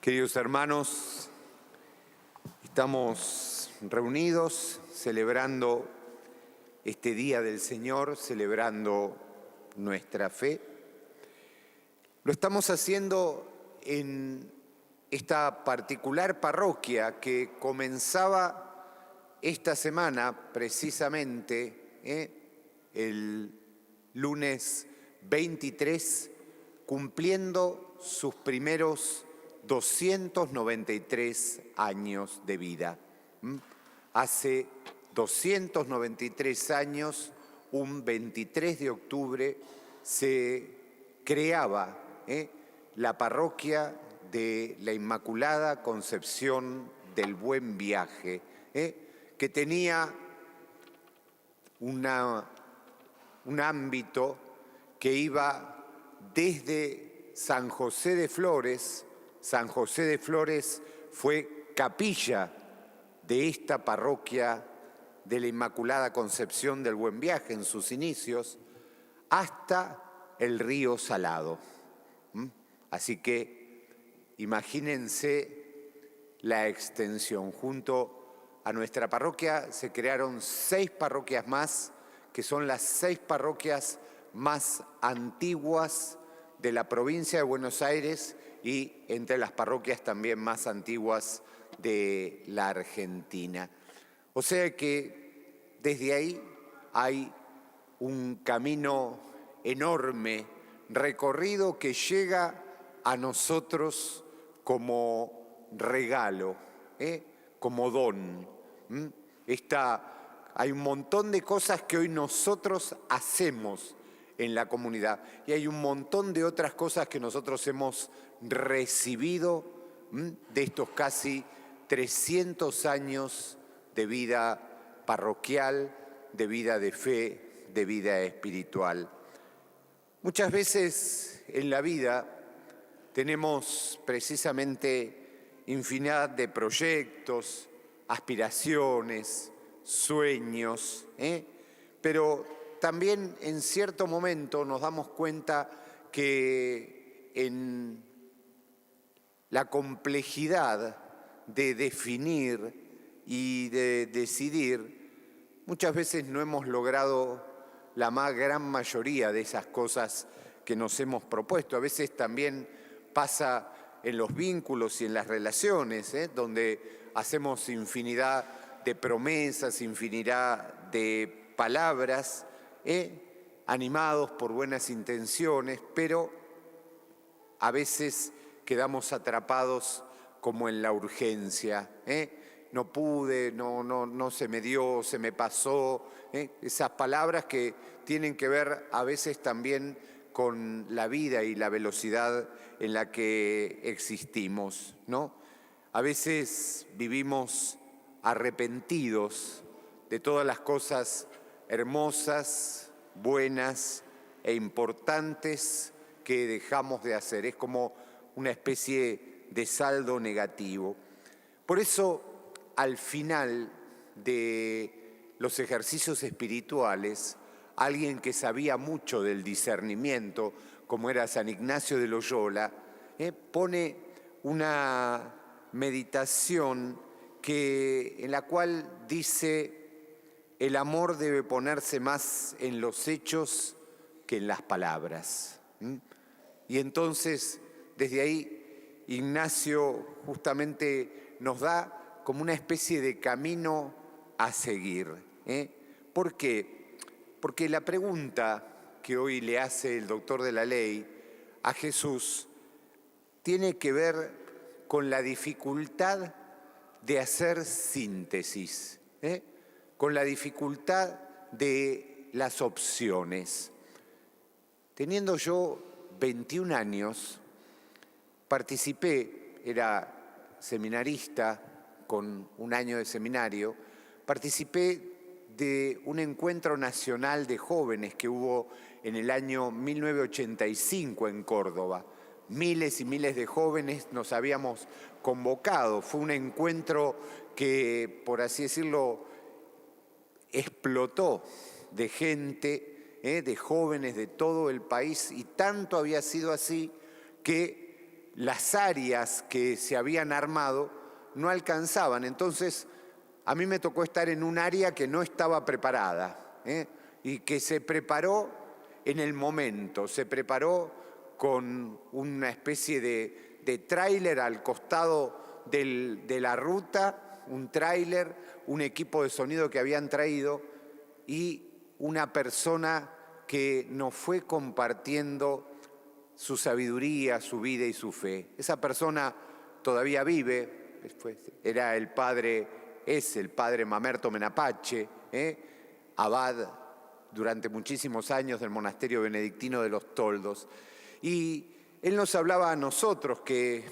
Queridos hermanos, estamos reunidos celebrando este Día del Señor, celebrando nuestra fe. Lo estamos haciendo en esta particular parroquia que comenzaba esta semana, precisamente, el lunes 23, cumpliendo sus primeros 293 años de vida. Hace 293 años, un 23 de octubre, se creaba la parroquia de la Inmaculada Concepción del Buen Viaje, que tenía un ámbito que iba desde San José de Flores. San José de Flores fue capilla de esta parroquia de la Inmaculada Concepción del Buen Viaje en sus inicios, hasta el río Salado. Así que imagínense la extensión. Junto a nuestra parroquia se crearon 6 parroquias más, que son las 6 parroquias más antiguas de la provincia de Buenos Aires y entre las parroquias también más antiguas de la Argentina. O sea que desde ahí hay un camino enorme recorrido que llega a nosotros como regalo, como don. Hay un montón de cosas que hoy nosotros hacemos en la comunidad y hay un montón de otras cosas que nosotros hemos recibido de estos casi 300 años de vida parroquial, de vida de fe, de vida espiritual. Muchas veces en la vida tenemos precisamente infinidad de proyectos, aspiraciones, sueños, pero también en cierto momento nos damos cuenta que en la complejidad de definir y de decidir, muchas veces no hemos logrado la gran mayoría de esas cosas que nos hemos propuesto. A veces también pasa en los vínculos y en las relaciones, donde hacemos infinidad de promesas, infinidad de palabras, animados por buenas intenciones, pero a veces quedamos atrapados como en la urgencia. No pude, no se me dio, se me pasó. Esas palabras que tienen que ver a veces también con la vida y la velocidad en la que existimos, ¿no? A veces vivimos arrepentidos de todas las cosas hermosas, buenas e importantes que dejamos de hacer. Es como una especie de saldo negativo. Por eso, al final de los ejercicios espirituales, alguien que sabía mucho del discernimiento, como era San Ignacio de Loyola, pone una meditación en la cual dice: el amor debe ponerse más en los hechos que en las palabras. Y entonces, desde ahí, Ignacio justamente nos da como una especie de camino a seguir. ¿Por qué? Porque la pregunta que hoy le hace el doctor de la ley a Jesús tiene que ver con la dificultad de hacer síntesis, con la dificultad de las opciones. Teniendo yo 21 años, era seminarista con un año de seminario, participé de un encuentro nacional de jóvenes que hubo en el año 1985 en Córdoba. Miles y miles de jóvenes nos habíamos convocado. Fue un encuentro que, por así decirlo, explotó de gente, de jóvenes de todo el país, y tanto había sido así que las áreas que se habían armado no alcanzaban. Entonces, a mí me tocó estar en un área que no estaba preparada, y que se preparó en el momento, se preparó con una especie de tráiler al costado de la ruta, un tráiler, un equipo de sonido que habían traído y una persona que nos fue compartiendo su sabiduría, su vida y su fe. Esa persona todavía vive, es el padre Mamerto Menapache, abad durante muchísimos años del monasterio benedictino de los Toldos. Y él nos hablaba a nosotros que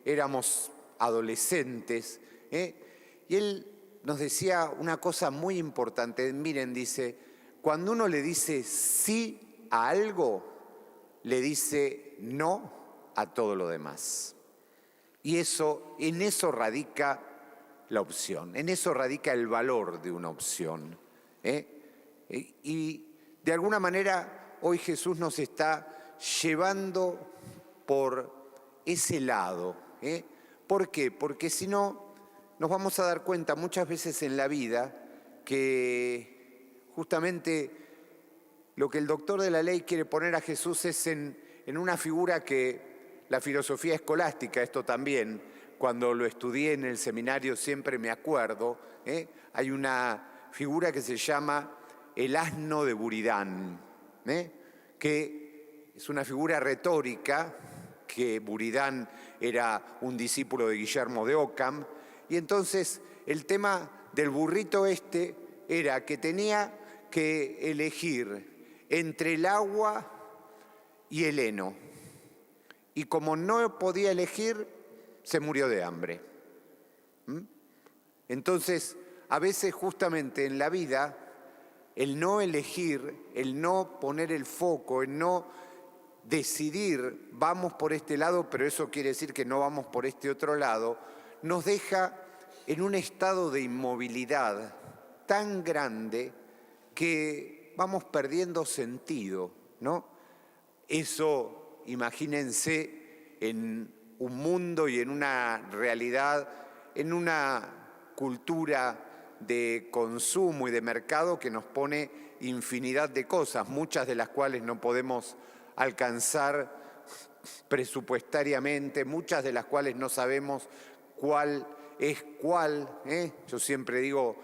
éramos adolescentes, y él nos decía una cosa muy importante. Miren, dice, cuando uno le dice sí a algo, le dice no a todo lo demás. Y en eso radica la opción, en eso radica el valor de una opción. Y de alguna manera hoy Jesús nos está llevando por ese lado. ¿Por qué? Porque si no, nos vamos a dar cuenta muchas veces en la vida que justamente lo que el doctor de la ley quiere poner a Jesús es en una figura que la filosofía escolástica, esto también, cuando lo estudié en el seminario siempre me acuerdo, hay una figura que se llama el asno de Buridán, que es una figura retórica, que Buridán era un discípulo de Guillermo de Ockham, y entonces el tema del burrito era que tenía que elegir entre el agua y el heno. Y como no podía elegir, se murió de hambre. Entonces, a veces justamente en la vida, el no elegir, el no poner el foco, el no decidir, vamos por este lado, pero eso quiere decir que no vamos por este otro lado, nos deja en un estado de inmovilidad tan grande que vamos perdiendo sentido, ¿no? Eso, imagínense, en un mundo y en una realidad, en una cultura de consumo y de mercado que nos pone infinidad de cosas, muchas de las cuales no podemos alcanzar presupuestariamente, muchas de las cuales no sabemos cuál es cuál. Yo siempre digo,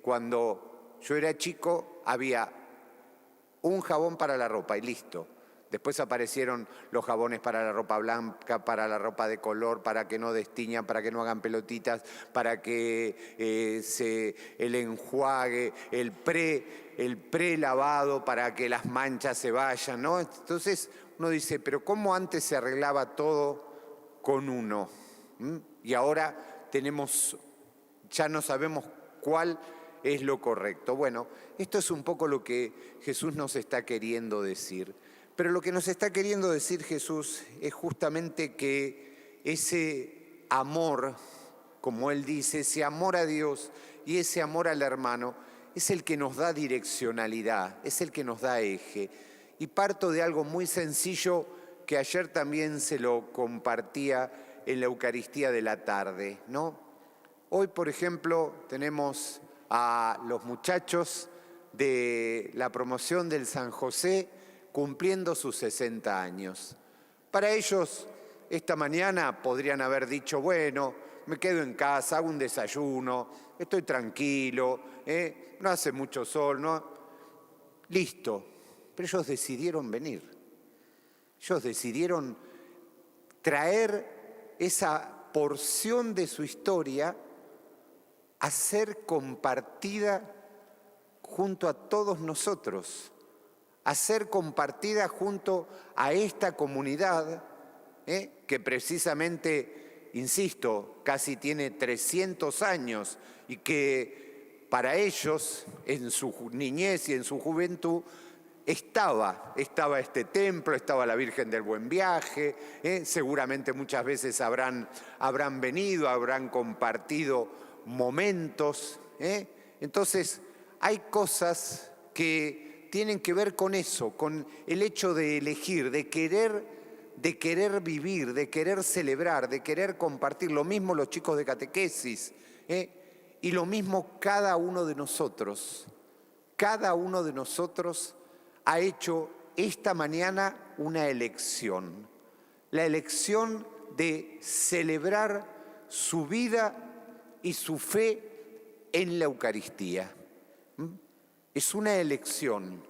cuando yo era chico había un jabón para la ropa y listo. Después aparecieron los jabones para la ropa blanca, para la ropa de color, para que no destiñan, para que no hagan pelotitas, para que el enjuague, el pre-lavado, para que las manchas se vayan, ¿no? Entonces uno dice, pero ¿cómo antes se arreglaba todo con uno? Y ahora ya no sabemos cuál es lo correcto. Bueno, esto es un poco lo que Jesús nos está queriendo decir. Pero lo que nos está queriendo decir Jesús es justamente que ese amor, como Él dice, ese amor a Dios y ese amor al hermano, es el que nos da direccionalidad, es el que nos da eje. Y parto de algo muy sencillo que ayer también se lo compartía en la Eucaristía de la tarde, ¿no? Hoy, por ejemplo, tenemos a los muchachos de la promoción del San José cumpliendo sus 60 años. Para ellos, esta mañana podrían haber dicho, bueno, me quedo en casa, hago un desayuno, estoy tranquilo, no hace mucho sol, ¿no? Listo. Pero ellos decidieron venir. Ellos decidieron traer esa porción de su historia a ser compartida junto a todos nosotros, a ser compartida junto a esta comunidad, que precisamente, insisto, casi tiene 300 años y que para ellos, en su niñez y en su juventud, estaba este templo, estaba la Virgen del Buen Viaje, seguramente muchas veces habrán venido, habrán compartido momentos. Entonces, hay cosas que tienen que ver con eso, con el hecho de elegir, de querer de querer vivir, de querer celebrar, de querer compartir. Lo mismo los chicos de catequesis, y lo mismo cada uno de nosotros. Cada uno de nosotros ha hecho esta mañana una elección. La elección de celebrar su vida y su fe en la Eucaristía. Es una elección.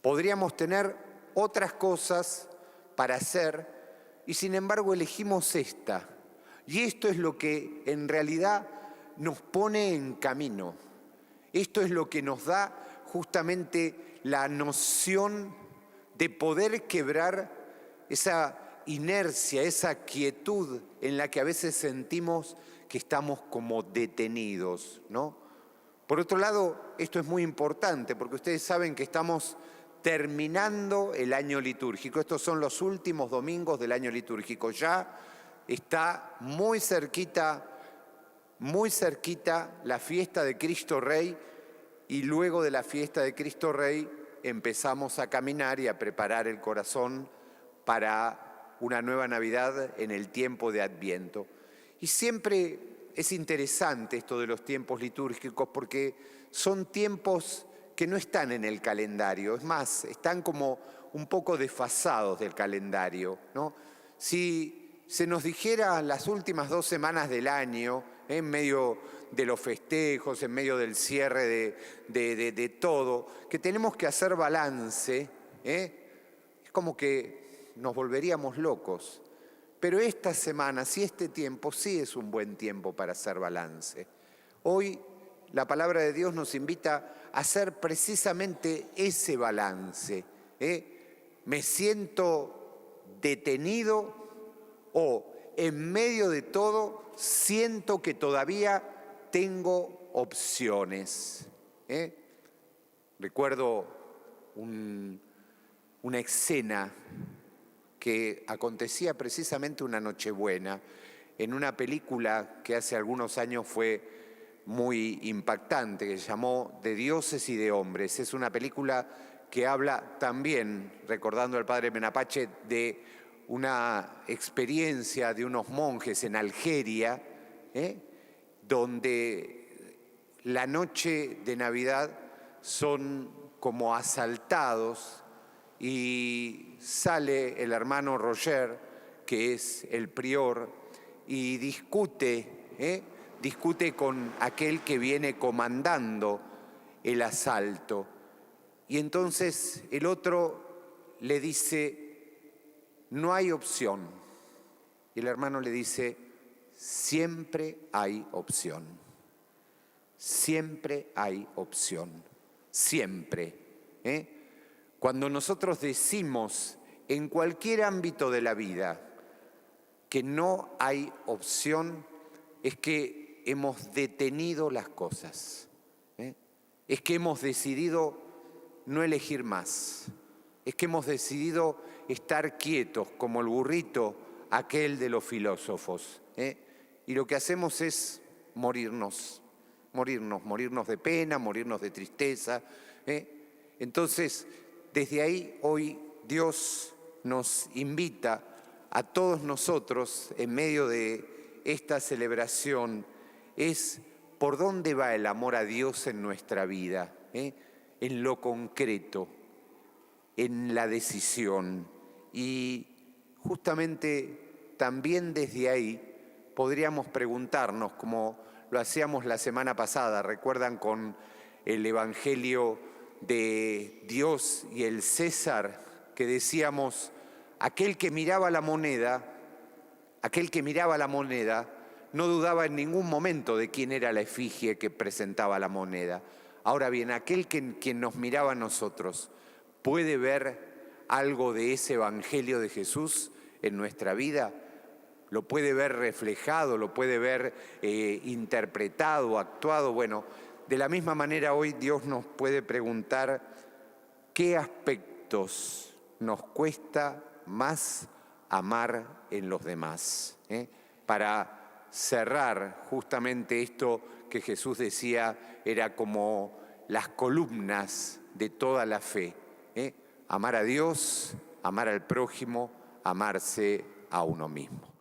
Podríamos tener otras cosas para hacer y sin embargo elegimos esta. Y esto es lo que en realidad nos pone en camino. Esto es lo que nos da justamente la noción de poder quebrar esa inercia, esa quietud en la que a veces sentimos que estamos como detenidos, ¿no? Por otro lado, esto es muy importante porque ustedes saben que estamos terminando el año litúrgico. Estos son los últimos domingos del año litúrgico. Ya está muy cerquita la fiesta de Cristo Rey y luego de la fiesta de Cristo Rey empezamos a caminar y a preparar el corazón para una nueva Navidad en el tiempo de Adviento. Y siempre es interesante esto de los tiempos litúrgicos porque son tiempos que no están en el calendario, es más, están como un poco desfasados del calendario, ¿no? Si se nos dijera las últimas 2 semanas del año, en medio de los festejos, en medio del cierre de todo, que tenemos que hacer balance, es como que nos volveríamos locos. Pero esta semana, si este tiempo sí es un buen tiempo para hacer balance. Hoy la palabra de Dios nos invita a hacer precisamente ese balance. ¿Me siento detenido o en medio de todo siento que todavía tengo opciones? Recuerdo una escena que acontecía precisamente una Nochebuena en una película que hace algunos años fue muy impactante, que se llamó De dioses y de hombres. Es una película que habla también, recordando al padre Menapache, de una experiencia de unos monjes en Algeria, donde la noche de Navidad son como asaltados y sale el hermano Roger, que es el prior, y discute con aquel que viene comandando el asalto. Y entonces el otro le dice, no hay opción. Y el hermano le dice, siempre hay opción. Siempre hay opción. Siempre. Cuando nosotros decimos en cualquier ámbito de la vida que no hay opción, es que hemos detenido las cosas. Es que hemos decidido no elegir más. Es que hemos decidido estar quietos como el burrito aquel de los filósofos. Y lo que hacemos es morirnos de pena, morirnos de tristeza. Entonces, desde ahí hoy Dios nos invita a todos nosotros en medio de esta celebración, es por dónde va el amor a Dios en nuestra vida, en lo concreto, en la decisión. Y justamente también desde ahí podríamos preguntarnos, como lo hacíamos la semana pasada, ¿recuerdan con el Evangelio de Dios y el César? Que decíamos, aquel que miraba la moneda, no dudaba en ningún momento de quién era la efigie que presentaba la moneda. Ahora bien, aquel quien nos miraba a nosotros, ¿puede ver algo de ese Evangelio de Jesús en nuestra vida? ¿Lo puede ver reflejado? ¿Lo puede ver interpretado, actuado? Bueno, de la misma manera hoy Dios nos puede preguntar qué aspectos nos cuesta más amar en los demás. Para cerrar justamente esto que Jesús decía era como las columnas de toda la fe. Amar a Dios, amar al prójimo, amarse a uno mismo.